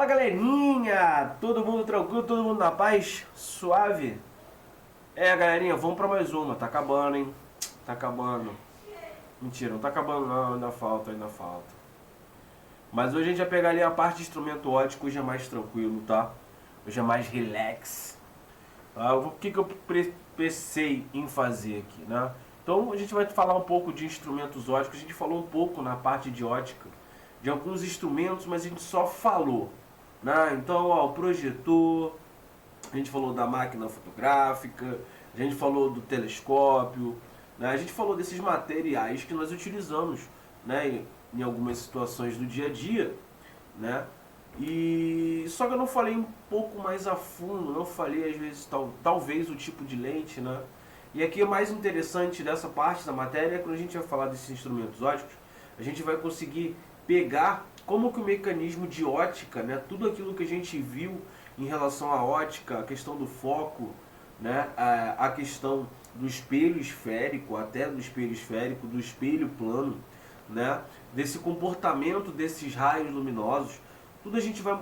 Fala galerinha, todo mundo tranquilo, todo mundo na paz, suave? Galerinha, vamos pra mais uma, tá acabando, hein? Tá acabando. Mentira, não tá acabando não, ainda falta. Mas hoje a gente vai pegar ali a parte de instrumento ótico, hoje é mais tranquilo, tá? Hoje é mais relax. O que eu pensei em fazer aqui, né? Então a gente vai falar um pouco de instrumentos óticos, a gente falou um pouco na parte de ótica, de alguns instrumentos, mas a gente só falou, né? Então, o projetor, a gente falou da máquina fotográfica, a gente falou do telescópio, né? A gente falou desses materiais que nós utilizamos, né, em algumas situações do dia a dia, né? E só que eu não falei um pouco mais a fundo, não falei às vezes talvez o tipo de lente, né? E aqui o mais interessante dessa parte da matéria é quando a gente vai falar desses instrumentos óticos, a gente vai conseguir pegar como que o mecanismo de ótica, né, tudo aquilo que a gente viu em relação à ótica, a questão do foco, né, a questão do espelho esférico, até do espelho esférico, do espelho plano, né, desse comportamento desses raios luminosos, tudo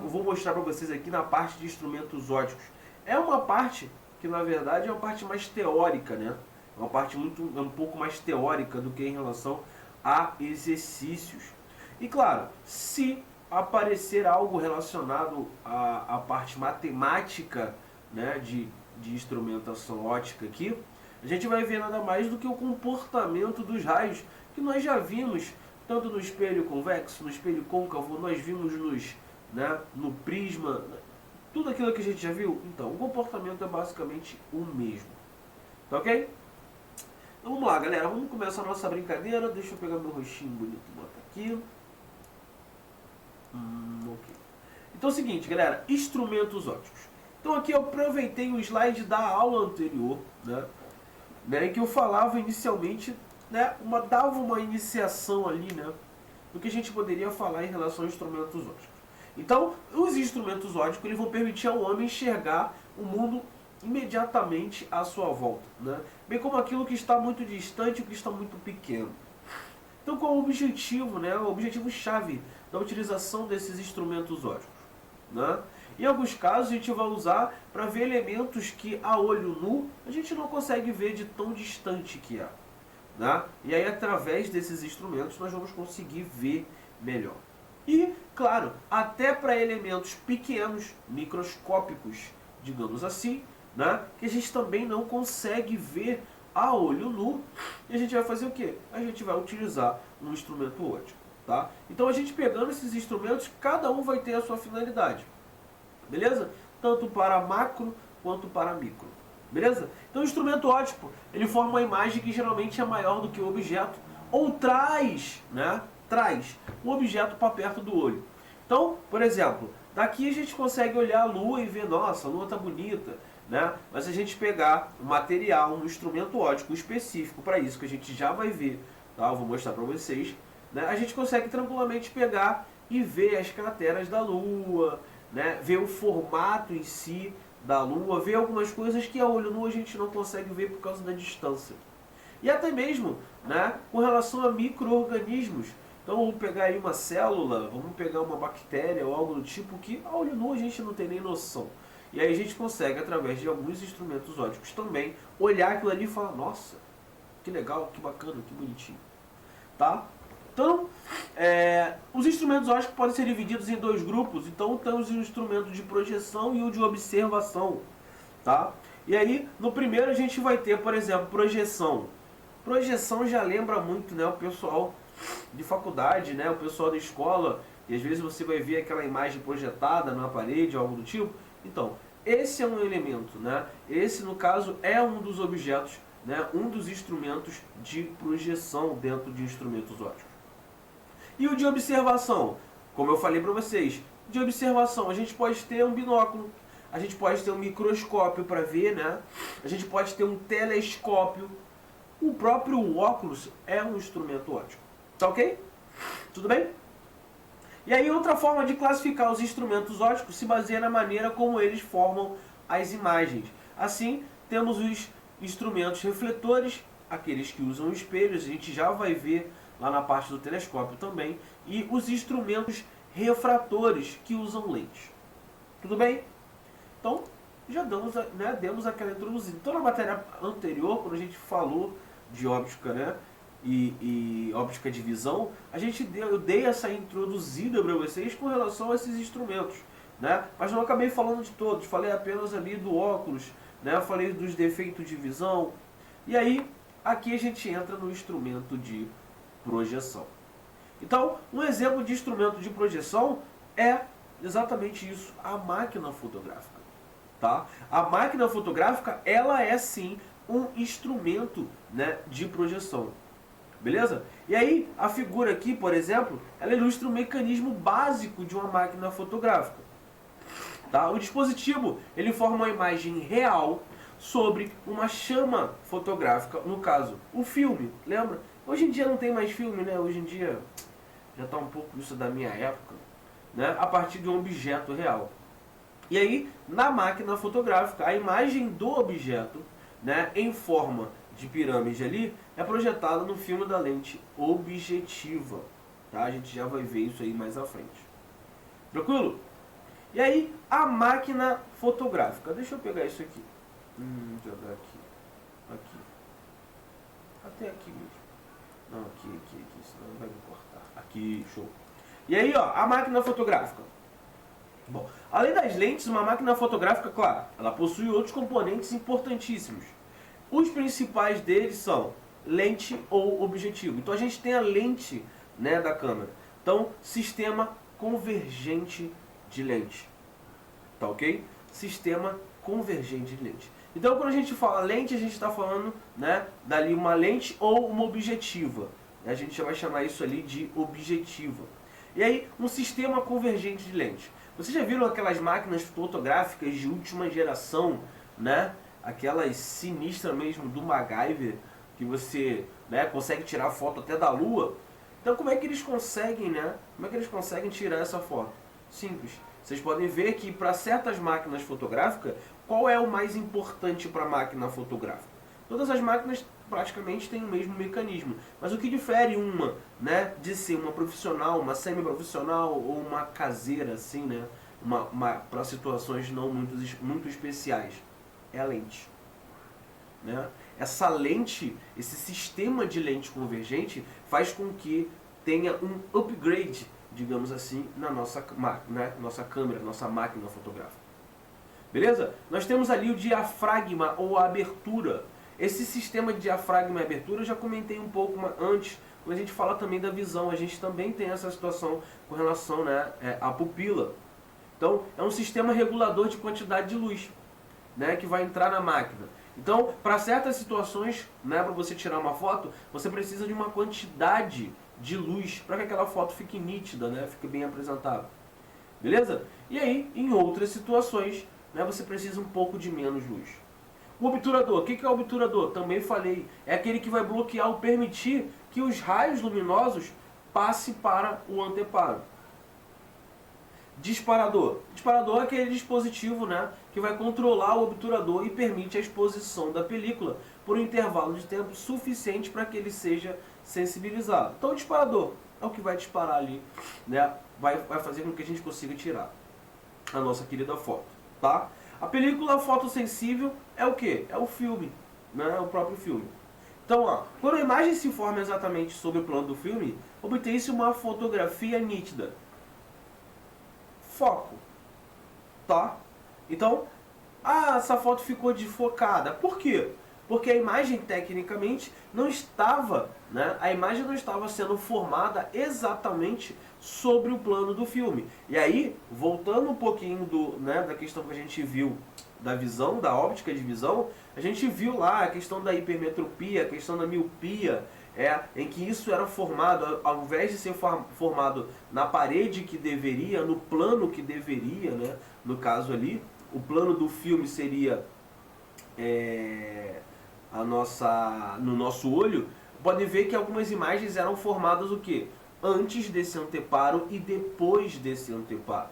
vou mostrar para vocês aqui na parte de instrumentos óticos. É uma parte que na verdade é uma parte mais teórica, né, é uma parte um pouco mais teórica do que em relação a exercícios. E claro, se aparecer algo relacionado à parte matemática, né, de instrumentação ótica aqui, a gente vai ver nada mais do que o comportamento dos raios, que nós já vimos tanto no espelho convexo, no espelho côncavo, nós vimos no prisma, tudo aquilo que a gente já viu. Então, o comportamento é basicamente o mesmo. Tá ok? Então vamos lá, galera, vamos começar a nossa brincadeira. Deixa eu pegar meu rostinho bonito e botar aqui. Ok. Então é o seguinte, galera, instrumentos óticos. Então aqui eu aproveitei o slide da aula anterior, né, em que eu falava inicialmente, né, dava uma iniciação ali, né, do que a gente poderia falar em relação a instrumentos óticos. Então, os instrumentos óticos eles vão permitir ao homem enxergar o mundo imediatamente à sua volta, né, bem como aquilo que está muito distante e o que está muito pequeno. Então, qual é o objetivo, né? O objetivo-chave da utilização desses instrumentos óticos, né? Em alguns casos, a gente vai usar para ver elementos que, a olho nu, a gente não consegue ver de tão distante que é, né? E aí, através desses instrumentos, nós vamos conseguir ver melhor. E, claro, até para elementos pequenos, microscópicos, digamos assim, né? Que a gente também não consegue ver a olho nu, e a gente vai fazer o quê? A gente vai utilizar um instrumento ótico, tá? Então a gente pegando esses instrumentos, cada um vai ter a sua finalidade, beleza? Tanto para macro quanto para micro, beleza? Então o instrumento ótico, ele forma uma imagem que geralmente é maior do que o objeto, ou traz um objeto para perto do olho. Então, por exemplo, daqui a gente consegue olhar a lua e ver, nossa, a lua está bonita, né? Mas se a gente pegar um material, um instrumento ótico específico para isso, que a gente já vai ver, tá? Eu vou mostrar para vocês, né? A gente consegue tranquilamente pegar e ver as crateras da lua, né? Ver o formato em si da lua, ver algumas coisas que a olho nu a gente não consegue ver por causa da distância. E até mesmo, né, com relação a micro-organismos. Então vamos pegar aí uma célula, vamos pegar uma bactéria ou algo do tipo que a olho nu a gente não tem nem noção. E aí a gente consegue, através de alguns instrumentos óticos também, olhar aquilo ali e falar, nossa, que legal, que bacana, que bonitinho. Tá? Então, os instrumentos óticos podem ser divididos em dois grupos. Então temos o instrumento de projeção e o de observação. Tá? E aí, no primeiro a gente vai ter, por exemplo, projeção. Projeção já lembra muito, né, o pessoal de faculdade, né, o pessoal da escola, e às vezes você vai ver aquela imagem projetada na parede, algo do tipo. Então, esse é um elemento, né? Esse, no caso, é um dos objetos, né? Um dos instrumentos de projeção dentro de instrumentos óticos. E o de observação, como eu falei para vocês, de observação, a gente pode ter um binóculo, a gente pode ter um microscópio para ver, né? A gente pode ter um telescópio. O próprio óculos é um instrumento óptico. Tá ok? Tudo bem? E aí outra forma de classificar os instrumentos ópticos se baseia na maneira como eles formam as imagens. Assim, temos os instrumentos refletores, aqueles que usam espelhos, a gente já vai ver lá na parte do telescópio também, e os instrumentos refratores, que usam lentes. Tudo bem? Então, já demos aquela introduzida. Então, na matéria anterior, quando a gente falou de óptica, né, e óptica de visão, eu dei essa introduzida para vocês com relação a esses instrumentos, né? Mas não acabei falando de todos, falei apenas ali do óculos, né? Falei dos defeitos de visão. E aí, aqui a gente entra no instrumento de projeção. Então, um exemplo de instrumento de projeção é exatamente isso, a máquina fotográfica. Tá? A máquina fotográfica, ela é sim um instrumento, né, de projeção. Beleza? E aí, a figura aqui, por exemplo, ela ilustra o mecanismo básico de uma máquina fotográfica. Tá? O dispositivo, ele forma uma imagem real sobre uma chama fotográfica, no caso, o filme, lembra? Hoje em dia não tem mais filme, né? Hoje em dia já está um pouco isso da minha época, né? A partir de um objeto real. E aí, na máquina fotográfica, a imagem do objeto, né, em forma de pirâmide ali, é projetada no filme da lente objetiva. Tá? A gente já vai ver isso aí mais à frente. Tranquilo? E aí, a máquina fotográfica. Deixa eu pegar isso aqui. Jogar aqui. Aqui. Até aqui mesmo. Não, aqui, senão vai me cortar. Aqui, show. E aí, ó, a máquina fotográfica. Bom, além das lentes, uma máquina fotográfica, claro, ela possui outros componentes importantíssimos. Os principais deles são lente ou objetivo. Então a gente tem a lente, né, da câmera. Então, sistema convergente de lente. Tá ok? Sistema convergente de lente. Então, quando a gente fala lente, a gente está falando, né, dali uma lente ou uma objetiva. A gente já vai chamar isso ali de objetiva. E aí, um sistema convergente de lente. Vocês já viram aquelas máquinas fotográficas de última geração, né? Aquelas sinistras mesmo do MacGyver, que você, né, consegue tirar foto até da lua. Então como é que eles conseguem, né? Como é que eles conseguem tirar essa foto? Simples. Vocês podem ver que para certas máquinas fotográficas, qual é o mais importante para a máquina fotográfica? Todas as máquinas praticamente têm o mesmo mecanismo. Mas o que difere uma, né, de ser uma profissional, uma semi-profissional ou uma caseira, assim, né, para situações não muito especiais, é a lente. Né? Essa lente, esse sistema de lente convergente faz com que tenha um upgrade, digamos assim, na nossa câmera, nossa máquina fotográfica. Beleza? Nós temos ali o diafragma ou a abertura. Esse sistema de diafragma e abertura eu já comentei um pouco antes, quando a gente fala também da visão. A gente também tem essa situação com relação, né, à pupila. Então, é um sistema regulador de quantidade de luz, né, que vai entrar na máquina. Então, para certas situações, né, para você tirar uma foto, você precisa de uma quantidade de luz para que aquela foto fique nítida, né, fique bem apresentável. Beleza? E aí, em outras situações, né, você precisa um pouco de menos luz. O obturador, o que é o obturador? Também falei, é aquele que vai bloquear ou permitir que os raios luminosos passem para o anteparo. Disparador. Disparador é aquele dispositivo, né, que vai controlar o obturador e permite a exposição da película por um intervalo de tempo suficiente para que ele seja sensibilizado. Então o disparador é o que vai disparar ali, né, vai fazer com que a gente consiga tirar a nossa querida foto. Tá? A película fotossensível é o que? É o filme, né? É o próprio filme. Então, ó, quando a imagem se forma exatamente sobre o plano do filme, obtém-se uma fotografia nítida. Foco. Tá? Então, essa foto ficou desfocada. Por quê? Porque a imagem tecnicamente não estava, né? A imagem não estava sendo formada exatamente sobre o plano do filme. E aí, voltando um pouquinho da questão que a gente viu da visão, da óptica de visão, a gente viu lá a questão da hipermetropia, a questão da miopia, em que isso era formado, ao invés de ser formado na parede que deveria, no plano que deveria, né? No caso ali, o plano do filme seria no nosso olho. Pode ver que algumas imagens eram formadas o quê? Antes desse anteparo e depois desse anteparo.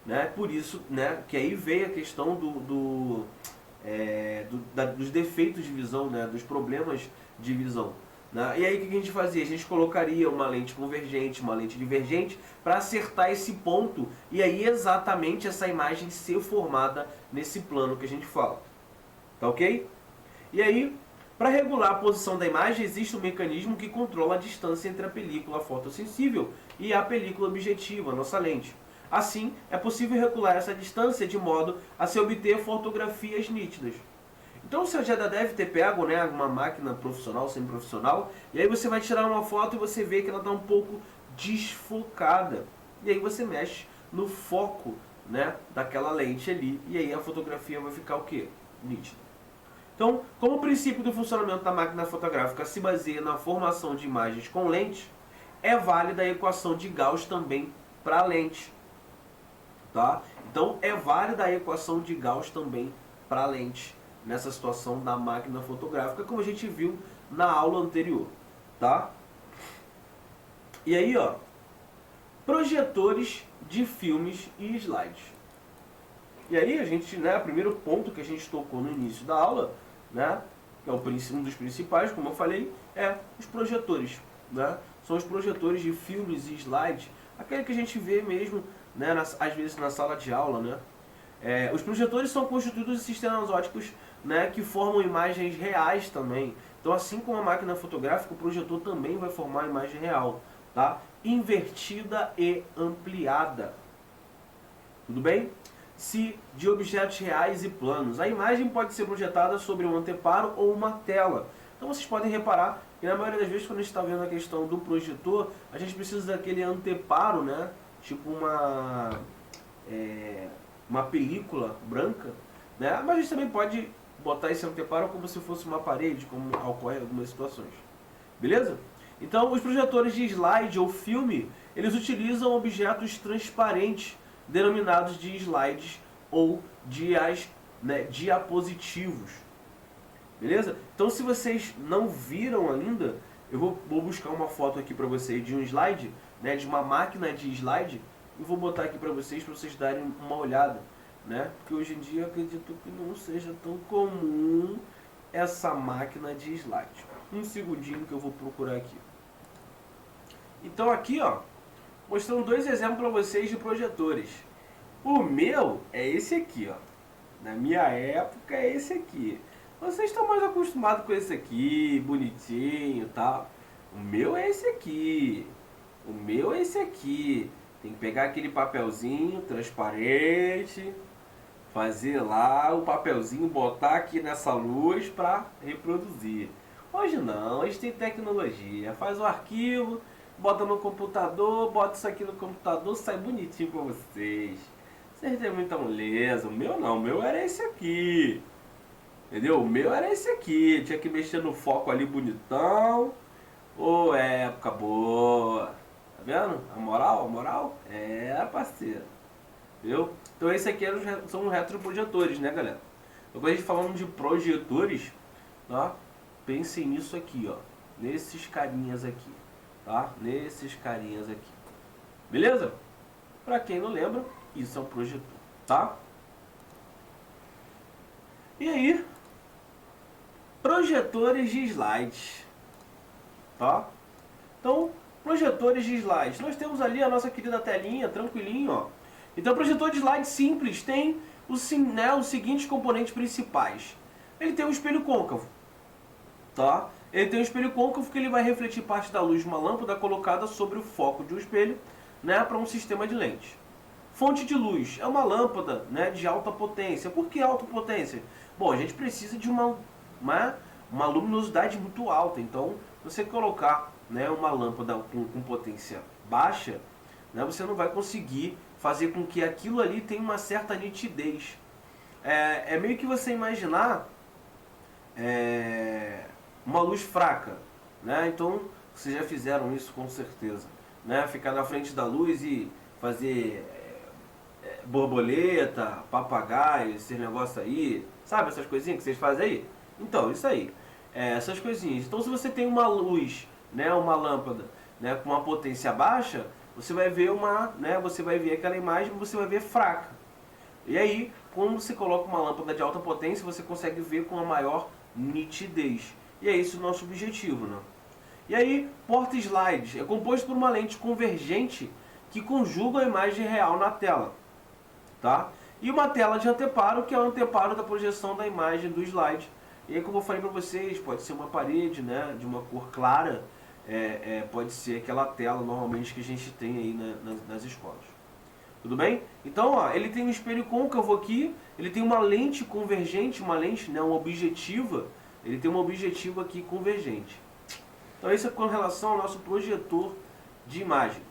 Né? Por isso, né, que aí veio a questão dos defeitos de visão, né, dos problemas de visão. né? E aí o que a gente fazia? A gente colocaria uma lente convergente, uma lente divergente para acertar esse ponto e aí exatamente essa imagem ser formada nesse plano que a gente fala. Tá ok? E aí, para regular a posição da imagem, existe um mecanismo que controla a distância entre a película fotossensível e a película objetiva, a nossa lente. Assim, é possível regular essa distância de modo a se obter fotografias nítidas. Então você já deve ter pego, né, uma máquina profissional, semi-profissional, e aí você vai tirar uma foto e você vê que ela está um pouco desfocada. E aí você mexe no foco, né, daquela lente ali, e aí a fotografia vai ficar o quê? Nítida. Então, como o princípio do funcionamento da máquina fotográfica se baseia na formação de imagens com lente, é válida a equação de Gauss também para a lente. Tá? Então, é válida a equação de Gauss também para a lente, nessa situação da máquina fotográfica, como a gente viu na aula anterior. Tá? E aí, ó, projetores de filmes e slides. E aí, a gente, né, o primeiro ponto que a gente tocou no início da aula, né, que é um dos principais, como eu falei, é os projetores. Né? São os projetores de filmes e slides, aquele que a gente vê mesmo, né, às vezes na sala de aula. Né? Os projetores são constituídos de sistemas ópticos, né, que formam imagens reais também. Então, assim como a máquina fotográfica, o projetor também vai formar a imagem real, tá? Invertida e ampliada. Tudo bem? Se de objetos reais e planos. A imagem pode ser projetada sobre um anteparo ou uma tela. Então vocês podem reparar que na maioria das vezes quando a gente está vendo a questão do projetor, a gente precisa daquele anteparo, né? Tipo uma película branca, né? Mas a gente também pode botar esse anteparo como se fosse uma parede, como ocorre em algumas situações. Beleza? Então os projetores de slide ou filme, eles utilizam objetos transparentes, denominados de slides ou diapositivos. Beleza? Então, se vocês não viram ainda, eu vou buscar uma foto aqui para vocês de um slide, né, de uma máquina de slide, e vou botar aqui para vocês darem uma olhada. Né? Porque hoje em dia acredito que não seja tão comum essa máquina de slide. Um segundinho que eu vou procurar aqui. Então aqui, ó, mostrando dois exemplos para vocês de projetores. O meu é esse aqui, ó. Na minha época é esse aqui. Vocês estão mais acostumados com esse aqui, bonitinho e tal. O meu é esse aqui. O meu é esse aqui. Tem que pegar aquele papelzinho transparente, fazer lá o papelzinho, botar aqui nessa luz para reproduzir. Hoje não, hoje tem tecnologia. Faz o arquivo, bota no computador, bota isso aqui no computador, sai bonitinho para vocês. Vocês têm muita moleza. O meu não, o meu era esse aqui. Entendeu? O meu era esse aqui. Tinha que mexer no foco ali bonitão. Ô, época boa. Tá vendo? A moral? É, parceiro. Entendeu? Então esse aqui são os retroprojetores, né, galera? Então quando a gente falando de projetores, tá? Pensem nisso aqui, ó. Nesses carinhas aqui. Tá? Nesses carinhas aqui. Beleza? Pra quem não lembra, isso é um projetor, tá? E aí, projetores de slides, tá? Então, projetores de slides. Nós temos ali a nossa querida telinha, tranquilinho, ó. Então, o projetor de slide simples tem os seguintes componentes principais. Ele tem um espelho côncavo, tá? Ele tem um espelho côncavo que ele vai refletir parte da luz de uma lâmpada colocada sobre o foco de um espelho, né, para um sistema de lentes. Fonte de luz é uma lâmpada, né, de alta potência. Por que alta potência? Bom, a gente precisa de uma luminosidade muito alta. Então, você colocar, né, uma lâmpada com potência baixa, né, você não vai conseguir fazer com que aquilo ali tenha uma certa nitidez. É meio que você imaginar uma luz fraca. Né? Então, vocês já fizeram isso com certeza. Né? Ficar na frente da luz e fazer borboleta, papagaio, esses negócios aí, sabe essas coisinhas que vocês fazem aí? Então, isso aí, essas coisinhas. Então, se você tem uma luz, né, uma lâmpada, né, com uma potência baixa, você vai ver você vai ver aquela imagem, você vai ver fraca. E aí, quando você coloca uma lâmpada de alta potência, você consegue ver com a maior nitidez. E é esse o nosso objetivo, né? E aí, porta-slides é composto por uma lente convergente que conjuga a imagem real na tela, tá? E uma tela de anteparo, que é o anteparo da projeção da imagem do slide. E aí, como eu falei para vocês, pode ser uma parede, né, de uma cor clara, pode ser aquela tela normalmente que a gente tem aí nas escolas. Tudo bem? Então, ó, ele tem um espelho côncavo aqui, ele tem uma lente convergente, uma lente, né, uma objetiva, ele tem uma objetiva aqui convergente. Então, isso é com relação ao nosso projetor de imagem.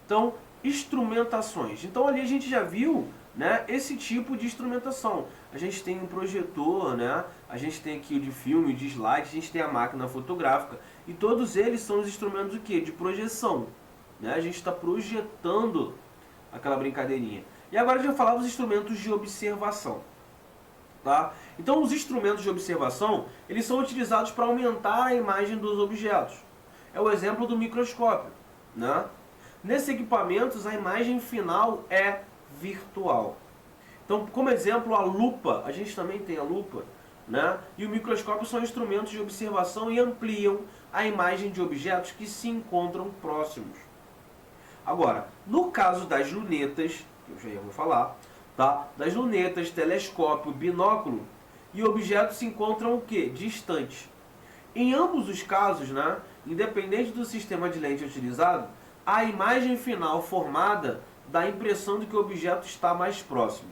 Então, instrumentações. Então, ali a gente já viu, né, esse tipo de instrumentação. A gente tem um projetor, né, a gente tem aqui o de filme, o de slide, a gente tem a máquina fotográfica. E todos eles são os instrumentos do quê? De projeção. Né? A gente está projetando aquela brincadeirinha. E agora a gente vai falar dos instrumentos de observação. Tá? Então, os instrumentos de observação, eles são utilizados para aumentar a imagem dos objetos. É o exemplo do microscópio. Né? Nesses equipamentos, a imagem final é virtual. Então, como exemplo, a lupa, a gente também tem a lupa, né? E o microscópio são instrumentos de observação e ampliam a imagem de objetos que se encontram próximos. Agora, no caso das lunetas, que eu já vou falar, tá? Das lunetas, telescópio, binóculo, e objetos se encontram o quê? Distantes. Em ambos os casos, né, independente do sistema de lente utilizado, a imagem final formada dá a impressão de que o objeto está mais próximo.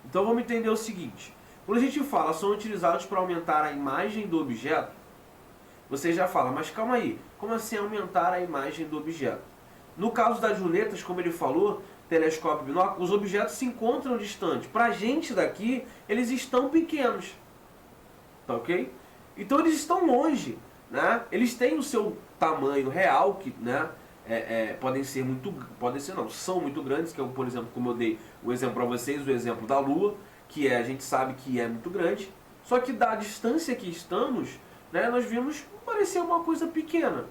Então vamos entender o seguinte. Quando a gente fala são utilizados para aumentar a imagem do objeto, você já fala, mas calma aí, como assim aumentar a imagem do objeto? No caso das lunetas, como ele falou, telescópio e binóculo, os objetos se encontram distantes. Para a gente daqui, eles estão pequenos. Tá ok? Então eles estão longe. Né? Eles têm o seu tamanho real, que, né, são muito grandes, que é, por exemplo, como eu dei o exemplo para vocês, o exemplo da Lua, que a gente sabe que é muito grande, só que da distância que estamos, né, nós vimos parecer uma coisa pequena.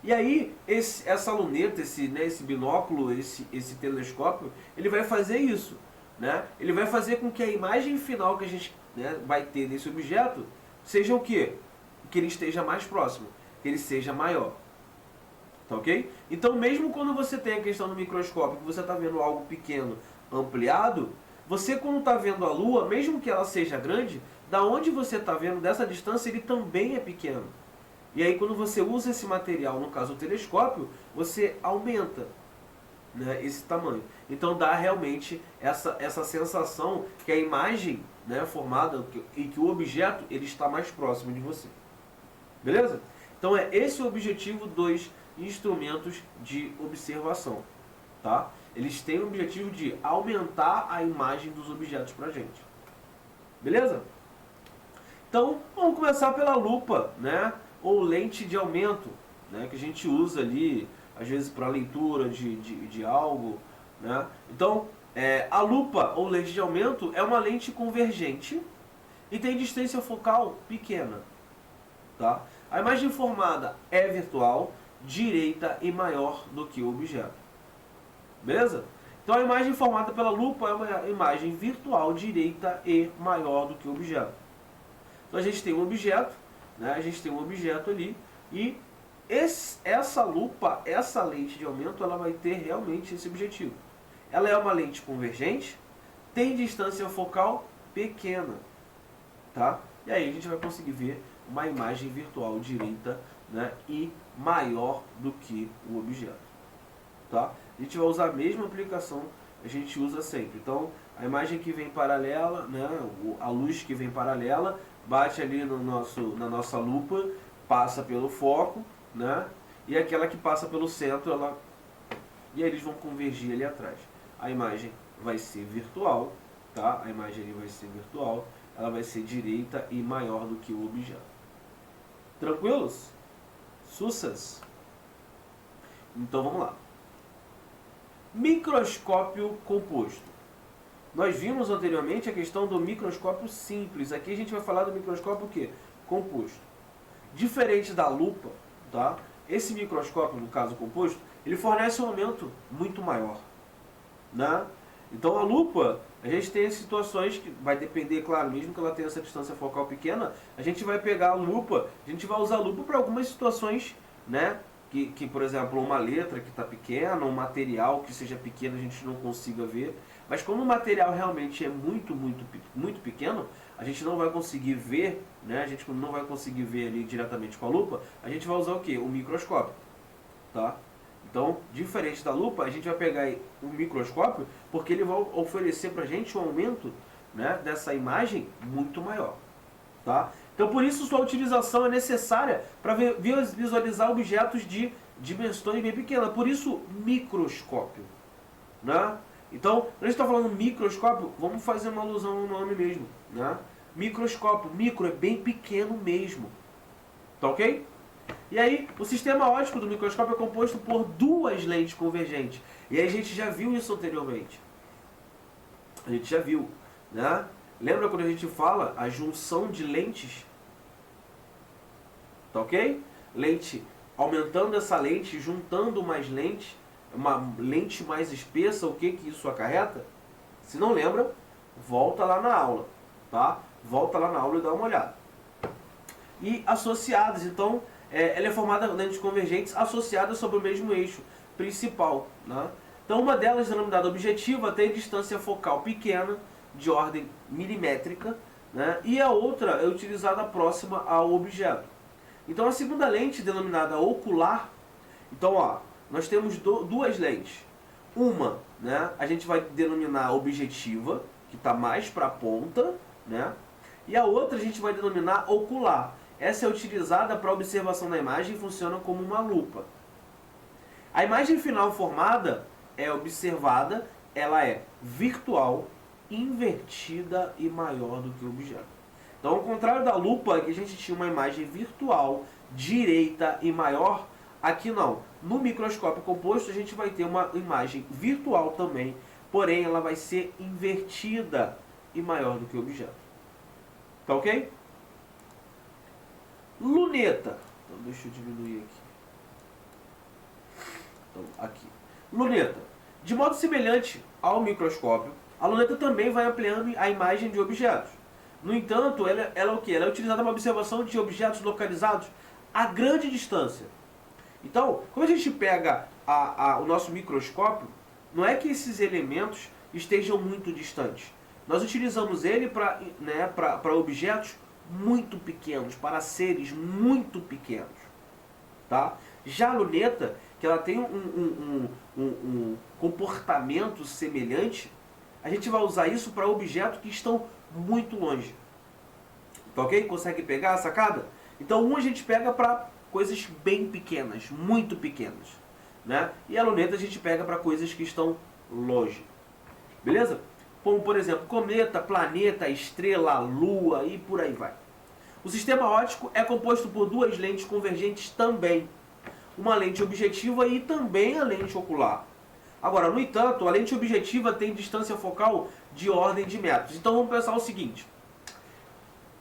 E aí, essa luneta, esse binóculo, esse telescópio, ele vai fazer isso. Né? Ele vai fazer com que a imagem final que a gente, né, vai ter desse objeto seja o quê? Que ele esteja mais próximo, que ele seja maior. Tá ok? Então, mesmo quando você tem a questão do microscópio, que você está vendo algo pequeno ampliado, você, quando está vendo a Lua, mesmo que ela seja grande, da onde você está vendo, dessa distância, ele também é pequeno. E aí, quando você usa esse material, no caso o telescópio, você aumenta, né, esse tamanho. Então, dá realmente essa sensação que a imagem, né, formada e que o objeto ele está mais próximo de você. Beleza? Então, é esse o objetivo dos instrumentos de observação. Tá? Eles têm o objetivo de aumentar a imagem dos objetos para a gente. Beleza? Então, vamos começar pela lupa, né? Ou lente de aumento, né? Que a gente usa ali, às vezes, para leitura de algo. Né? Então, a lupa ou lente de aumento é uma lente convergente e tem distância focal pequena. Tá? A imagem formada é virtual, direita e maior do que o objeto. Beleza? Então a imagem formada pela lupa é uma imagem virtual, direita e maior do que o objeto. Então a gente tem um objeto, né? A gente tem um objeto ali e essa lupa, essa lente de aumento, ela vai ter realmente esse objetivo. Ela é uma lente convergente, tem distância focal pequena. Tá? E aí a gente vai conseguir ver uma imagem virtual direita, né, e maior do que o objeto. Tá? A gente vai usar a mesma aplicação que a gente usa sempre. Então, a imagem que vem paralela, né, a luz que vem paralela, bate ali na nossa lupa, passa pelo foco, né, e aquela que passa pelo centro, e aí eles vão convergir ali atrás. A imagem vai ser virtual, tá? A imagem ali vai ser virtual, ela vai ser direita e maior do que o objeto. Tranquilos? Sussas? Então vamos lá. Microscópio composto. Nós vimos anteriormente a questão do microscópio simples. Aqui a gente vai falar do microscópio o quê? Composto. Diferente da lupa, tá? Esse microscópio, no caso composto, ele fornece um aumento muito maior. Né? Então a lupa, a gente tem situações que vai depender, claro, mesmo que ela tenha essa distância focal pequena, a gente vai pegar a lupa, a gente vai usar a lupa para algumas situações, né? Que, por exemplo, uma letra que está pequena, um material que seja pequeno a gente não consiga ver. Mas como o material realmente é muito pequeno, a gente não vai conseguir ver, né? A gente não vai conseguir ver ali diretamente com a lupa, a gente vai usar o quê? O microscópio, tá? Então, diferente da lupa, a gente vai pegar o microscópio porque ele vai oferecer para a gente um aumento, né, dessa imagem muito maior, tá? Então, por isso, sua utilização é necessária para visualizar objetos de dimensões bem pequenas. Por isso, microscópio, né? Então, quando a gente está falando microscópio, vamos fazer uma alusão no nome mesmo, né? Microscópio, micro é bem pequeno mesmo, tá ok? E aí, o sistema óptico do microscópio é composto por duas lentes convergentes. E aí a gente já viu isso anteriormente. A gente já viu, né? Lembra quando a gente fala a junção de lentes? Tá ok? Lente, aumentando essa lente, juntando mais lentes, uma lente mais espessa, o que isso acarreta? Se não lembra, volta lá na aula, tá? Volta lá na aula e dá uma olhada. E associadas, então, ela é formada de lentes convergentes associadas sobre o mesmo eixo principal, né? Então, uma delas, denominada objetiva, tem distância focal pequena, de ordem milimétrica, né? E a outra é utilizada próxima ao objeto. Então, a segunda lente, denominada ocular, então, ó, nós temos duas lentes. Uma, né, a gente vai denominar objetiva, que está mais para a ponta, né? E a outra a gente vai denominar ocular. Essa é utilizada para observação da imagem e funciona como uma lupa. A imagem final formada é observada, ela é virtual, invertida e maior do que o objeto. Então, ao contrário da lupa, que a gente tinha uma imagem virtual, direita e maior, aqui não. No microscópio composto, a gente vai ter uma imagem virtual também, porém ela vai ser invertida e maior do que o objeto. Tá ok? Luneta. Então, deixa eu diminuir aqui. Então, aqui. Luneta. De modo semelhante ao microscópio, a luneta também vai ampliando a imagem de objetos. No entanto, ela é o quê? Ela é utilizada para observação de objetos localizados a grande distância. Então, quando a gente pega o nosso microscópio, não é que esses elementos estejam muito distantes. Nós utilizamos ele para objetos muito pequenos, para seres muito pequenos. Tá? Já a luneta, que ela tem um comportamento semelhante, a gente vai usar isso para objetos que estão muito longe. Tá ok? Consegue pegar a sacada? Então, a gente pega para coisas bem pequenas, muito pequenas, né? E a luneta a gente pega para coisas que estão longe. Beleza? Como, por exemplo, cometa, planeta, estrela, lua e por aí vai. O sistema óptico é composto por duas lentes convergentes também. Uma lente objetiva e também a lente ocular. Agora, no entanto, a lente objetiva tem distância focal de ordem de metros. Então vamos pensar o seguinte.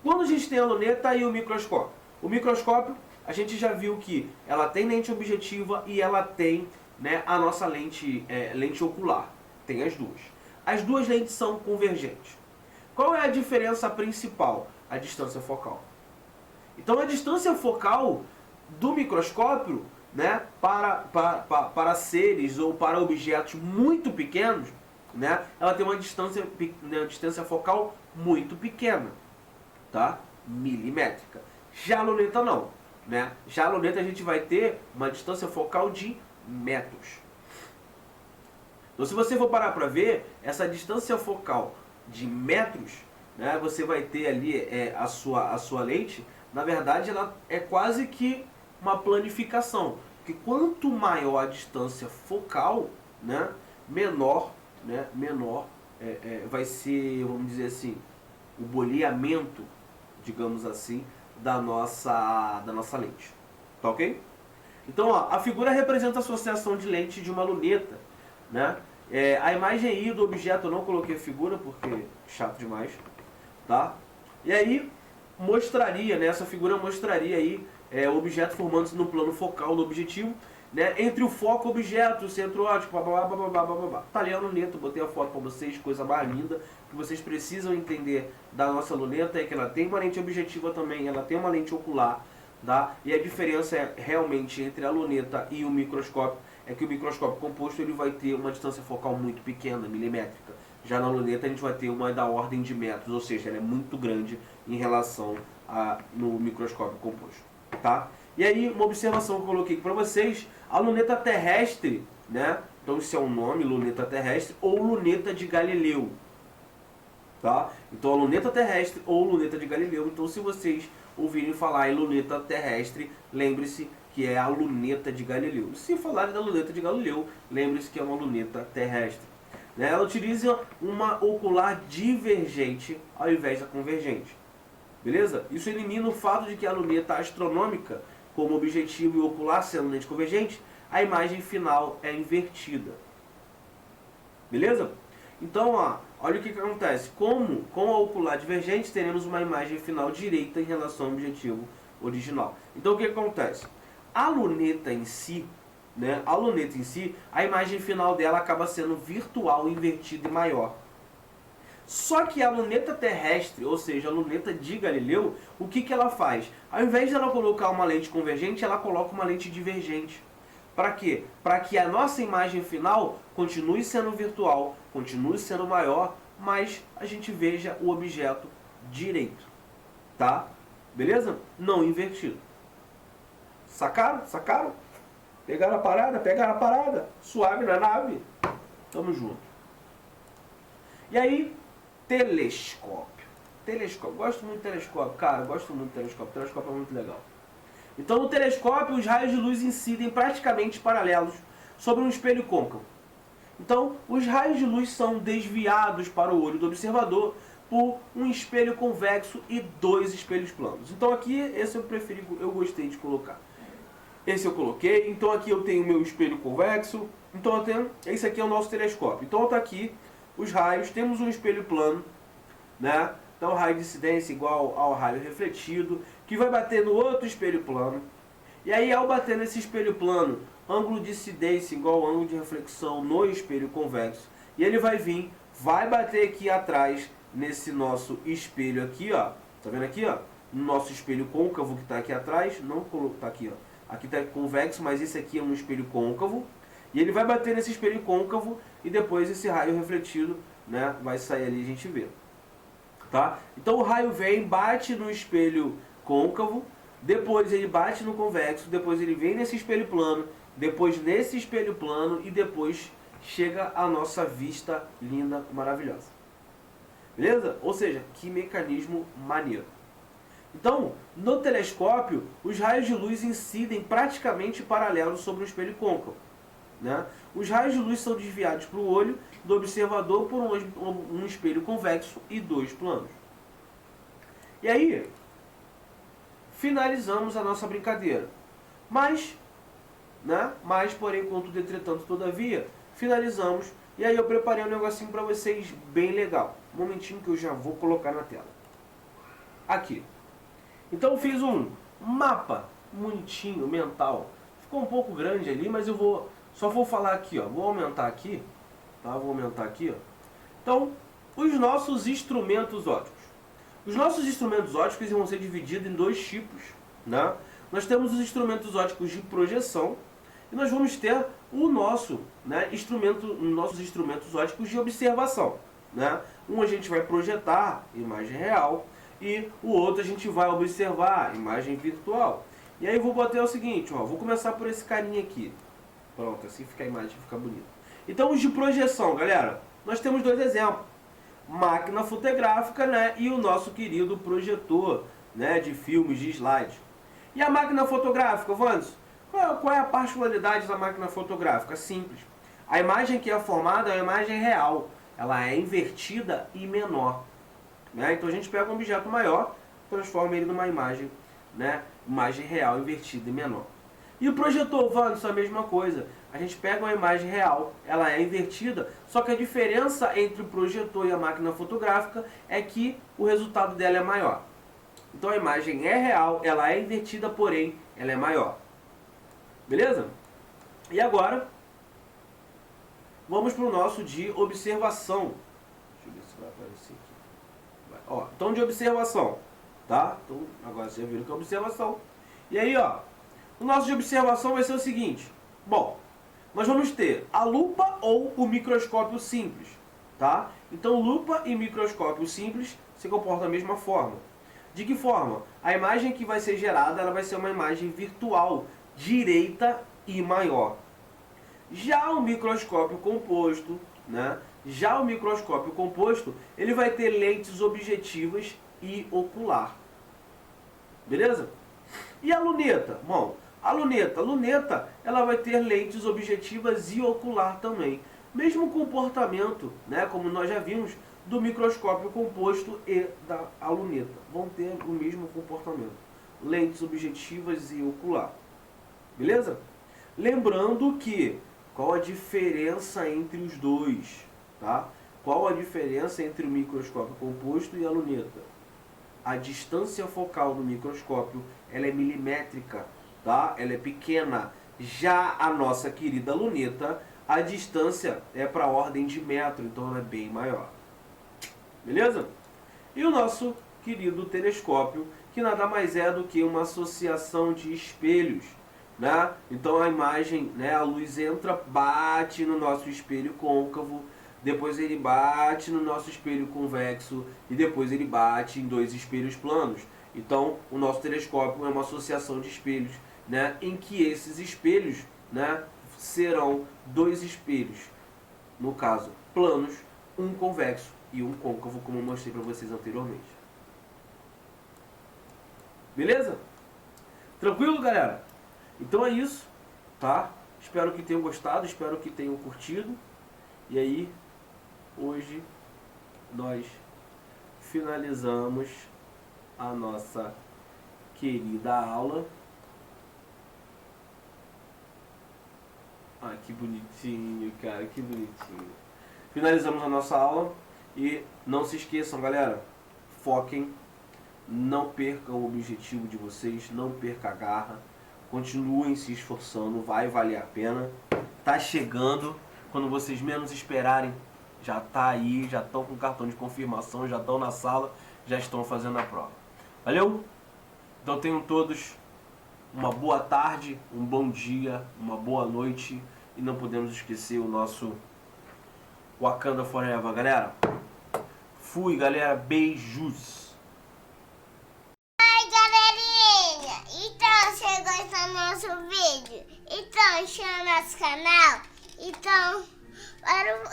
Quando a gente tem a luneta e o microscópio, a gente já viu que ela tem lente objetiva e ela tem, né, a nossa lente ocular. Tem as duas. As duas lentes são convergentes. Qual é a diferença principal? A distância focal. Então a distância focal do microscópio, né, para seres ou para objetos muito pequenos, né, ela tem uma distância focal muito pequena, tá? Milimétrica. Já a luneta não, né? Já a luneta a gente vai ter uma distância focal de metros. Então, se você for parar para ver, essa distância focal de metros, né, você vai ter ali a sua lente, na verdade ela é quase que uma planificação. Porque quanto maior a distância focal, né, menor vai ser, vamos dizer assim, o boleamento, digamos assim, da nossa lente. Tá ok? Então, ó, a figura representa a associação de lente de uma luneta, né? A imagem aí do objeto eu não coloquei a figura porque chato demais, tá? E aí mostraria, né, essa figura mostraria aí o objeto formando-se no plano focal do objetivo né, entre o foco, objeto, o centro óptico, blá, blá, blá, blá, blá, blá. Tá ali a luneta, botei a foto para vocês, coisa mais linda. Que vocês precisam entender da nossa luneta é que ela tem uma lente objetiva também, ela tem uma lente ocular, tá? E a diferença é realmente entre a luneta e o microscópio é que o microscópio composto ele vai ter uma distância focal muito pequena, milimétrica. Já na luneta a gente vai ter uma da ordem de metros, ou seja, ela é muito grande em relação no microscópio composto, tá? E aí, uma observação que eu coloquei para vocês, a luneta terrestre, né? Então esse é o nome, luneta terrestre ou luneta de Galileu, tá? Então a luneta terrestre ou luneta de Galileu. Então se vocês ouvirem falar em luneta terrestre, lembre-se que é a luneta de Galileu. Se falarem da luneta de Galileu, lembre-se que é uma luneta terrestre. Né? Ela utiliza uma ocular divergente ao invés da convergente. Beleza? Isso elimina o fato de que a luneta astronômica, como objetivo e ocular sendo lente convergente, a imagem final é invertida. Beleza? Então, ó, olha o que acontece. Como com a ocular divergente, teremos uma imagem final direita em relação ao objetivo original. Então, o que acontece? A luneta em si, né, a imagem final dela acaba sendo virtual, invertida e maior. Só que a luneta terrestre, ou seja, a luneta de Galileu, o que ela faz? Ao invés de ela colocar uma lente convergente, ela coloca uma lente divergente. Para quê? Para que a nossa imagem final continue sendo virtual, continue sendo maior, mas a gente veja o objeto direito. Tá? Beleza? Não invertido. Sacaram? Sacaram? Pegaram a parada? Pegaram a parada? Suave na nave? Tamo junto. E aí, telescópio. Telescópio. Gosto muito de telescópio. Cara, gosto muito de telescópio. Telescópio é muito legal. Então, no telescópio, os raios de luz incidem praticamente paralelos sobre um espelho côncavo. Então, os raios de luz são desviados para o olho do observador por um espelho convexo e dois espelhos planos. Então, aqui, esse eu preferi, eu gostei de colocar. Esse eu coloquei. Então, aqui eu tenho o meu espelho convexo. Então, eu tenho, esse aqui é o nosso telescópio. Então, está aqui os raios. Temos um espelho plano, né? Então, o raio de incidência igual ao raio refletido, que vai bater no outro espelho plano. E aí, ao bater nesse espelho plano, ângulo de incidência igual ao ângulo de reflexão no espelho convexo. E ele vai vir, vai bater aqui atrás, nesse nosso espelho aqui, ó. Tá vendo aqui, ó? No nosso espelho côncavo que está aqui atrás. Não tá aqui, ó. Aqui está convexo, mas esse aqui é um espelho côncavo. E ele vai bater nesse espelho côncavo e depois esse raio refletido, né, vai sair ali e a gente vê. Tá? Então o raio vem, bate no espelho côncavo, depois ele bate no convexo, depois ele vem nesse espelho plano, depois nesse espelho plano e depois chega a nossa vista linda, maravilhosa. Beleza? Ou seja, que mecanismo maneiro. Então, no telescópio, os raios de luz incidem praticamente paralelos sobre o espelho côncavo. Né? Os raios de luz são desviados para o olho do observador por um espelho convexo e dois planos. E aí, finalizamos a nossa brincadeira. Mas, porém, contudo, entretanto, todavia, finalizamos. E aí eu preparei um negocinho para vocês bem legal. Um momentinho que eu já vou colocar na tela. Aqui. Então eu fiz um mapa bonitinho, mental. Ficou um pouco grande ali, mas eu só vou falar aqui, ó. Vou aumentar aqui, tá? Vou aumentar aqui, ó. Então, os nossos instrumentos ópticos. Os nossos instrumentos ópticos vão ser divididos em dois tipos, né? Nós temos os instrumentos ópticos de projeção e nós vamos ter o nosso, nossos instrumentos ópticos de observação, né? Um a gente vai projetar imagem real e o outro a gente vai observar imagem virtual. E aí eu vou botar o seguinte, ó, vou começar por esse carinha aqui. Pronto, assim fica a imagem, fica bonita. Então os de projeção, galera, nós temos dois exemplos. Máquina fotográfica, né, e o nosso querido projetor, né, de filmes, de slides. E a máquina fotográfica, Vandes? Qual é a particularidade da máquina fotográfica? Simples. A imagem que é formada é uma imagem real. Ela é invertida e menor. Né? Então a gente pega um objeto maior, transforma ele numa imagem, né, imagem real invertida e menor. E o projetor, Vandes, a mesma coisa. A gente pega uma imagem real, ela é invertida, só que a diferença entre o projetor e a máquina fotográfica é que o resultado dela é maior. Então a imagem é real, ela é invertida, porém ela é maior. Beleza? E agora, vamos para o nosso de observação. Deixa eu ver se vai aparecer aqui. Ó, então de observação, tá? Então agora vocês viram que é observação. E aí, ó, o nosso de observação vai ser o seguinte. Bom, nós vamos ter a lupa ou o microscópio simples, tá? Então lupa e microscópio simples se comportam da mesma forma. De que forma? A imagem que vai ser gerada, ela vai ser uma imagem virtual, direita e maior. Já o microscópio composto, né? Já o microscópio composto, ele vai ter lentes objetivas e ocular. Beleza? E a luneta? Bom, a luneta, ela vai ter lentes objetivas e ocular também. Mesmo comportamento, né, como nós já vimos, do microscópio composto e da luneta. Vão ter o mesmo comportamento. Lentes objetivas e ocular. Beleza? Lembrando que, qual a diferença entre os dois? Tá? Qual a diferença entre o microscópio composto e a luneta? A distância focal do microscópio, ela é milimétrica, tá? Ela é pequena. Já a nossa querida luneta, a distância é para a ordem de metro, então ela é bem maior. Beleza? E o nosso querido telescópio, que nada mais é do que uma associação de espelhos, né? Então a imagem, né, a luz entra, bate no nosso espelho côncavo, depois ele bate no nosso espelho convexo e depois ele bate em dois espelhos planos. Então o nosso telescópio é uma associação de espelhos, né, em que esses espelhos, né, serão dois espelhos, no caso planos, um convexo e um côncavo, como eu mostrei para vocês anteriormente. Beleza? Tranquilo, galera? Então é isso, tá? Espero que tenham gostado, espero que tenham curtido. E aí, hoje nós finalizamos a nossa querida aula. Ah, que bonitinho, cara, que bonitinho. Finalizamos a nossa aula e não se esqueçam, galera, foquem, não percam o objetivo de vocês, não percam a garra, continuem se esforçando, vai valer a pena. Tá chegando, quando vocês menos esperarem, já tá aí, já estão com cartão de confirmação, já estão na sala, já estão fazendo a prova. Valeu? Então tenham todos uma boa tarde, um bom dia, uma boa noite e não podemos esquecer o nosso Wakanda Forever, galera. Fui, galera, beijos. Oi, galerinha, então você gostou do nosso vídeo? Então chama nosso canal, então para